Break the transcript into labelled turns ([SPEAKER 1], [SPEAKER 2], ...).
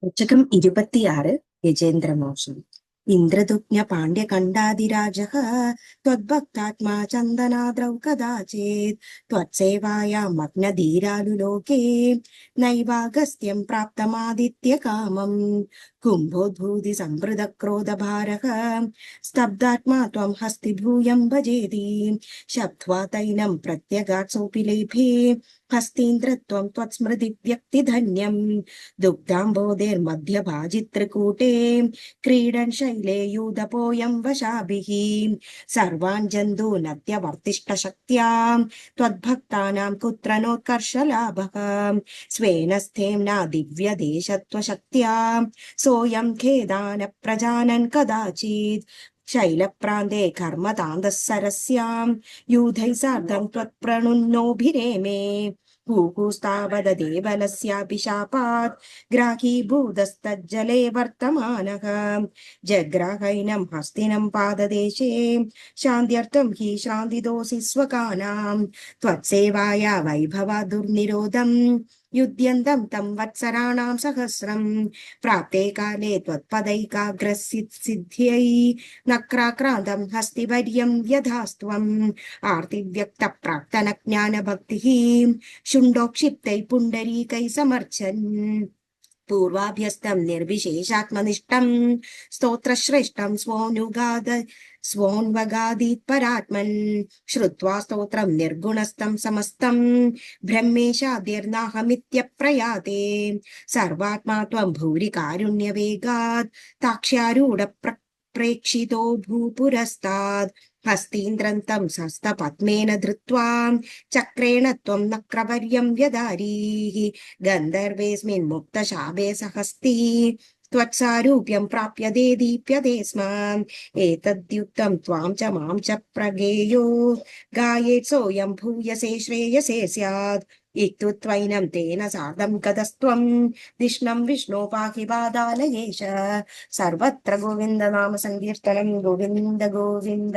[SPEAKER 1] दशकम् 26 गजेन्द्रमोक्षम् इन्द्रदुग्न पाण्ड्यकण्डादिराजः त्वद्भक्तात्मा चन्दनाद्रौ कदाचित् त्वत्सेवायां मग्नधीरालुलोके नैवागस्त्यं प्राप्तमादित्यकामम् कुम्भोद्भूति संवृतक्रोधभारः स्तब्धात्मा त्वं हस्तिभूयं भजेति शप्त्वा तैलं प्रत्यगात्सोऽपि लेभे हस्तीन्द्रत्वं त्वत्स्मृति व्यक्तिधन्यम् दुग्धाम्बोधेर्मध्यभाजित्रकूटे क्रीडन् शैले यूदपोऽयं वशाभिः सर्वान् जन्तूनद्यवर्तिष्ठशक्त्या त्वद्भक्तानां कुत्र नोत्कर्षलाभः स्वेन स्थेम्ना दिव्यदेशत्वशक्त्या सोऽयं खेदान प्रजानन् कदाचित् शैलप्रान्ते कर्मतान्दः सरस्यां यूथैः सार्धं त्वत्प्रणुन्नोभिरेमे कूकुस्तावदेवलस्यापि शापात् ग्राहीभूतस्तज्जले वर्तमानः जग्राहैनं हस्तिनं पाददेशे शान्त्यर्थं हि श्रान्तिदोषि स्वकानां त्वत्सेवाया वैभवा दुर्निरोधं युध्यन्तं तं वत्सराणां सहस्रं प्राप्ते काले त्वत्पदैकाग्रसिद्ध्यै नक्राक्रान्तं हस्तिवर्यं यथास्त्वम् आर्तिव्यक्तप्राक्तनज्ञानभक्तिः शुण्डोक्षिप्तैः पुण्डरीकैः समर्चन् पूर्वाभ्यस्तं निर्विशेषात्मनिष्ठं स्तोत्रश्रेष्ठं स्वोन्वगादीत्परात्मन् श्रुत्वा स्तोत्रं निर्गुणस्थं समस्तं ब्रह्मेशाद्यर्नाहमित्यप्रयाते सर्वात्मा त्वं भूरि कारुण्यवेगात् ताक्ष्यारूढ प्रेक्षितो भूपुरस्तात् हस्तीन्द्रन्तं हस्तपद्मेन धृत्वा चक्रेण त्वं नक्रवर्यं व्यदारीः गन्धर्वेऽस्मिन् मुक्तशाभे सहस्ती त्वत्सारूप्यं प्राप्यते दीप्यते स्म एतद्युक्तं त्वां च मां च प्रगेयो गायेत् सोऽयं भूयसे श्रेयसे स्यात् इत्युक्त्वैनं तेन सार्धं गतस्त्वं दिष्णं विष्णो पाहि वादालयेश सर्वत्र गोविन्द नाम संकीर्तनं गोविन्द गोविन्द।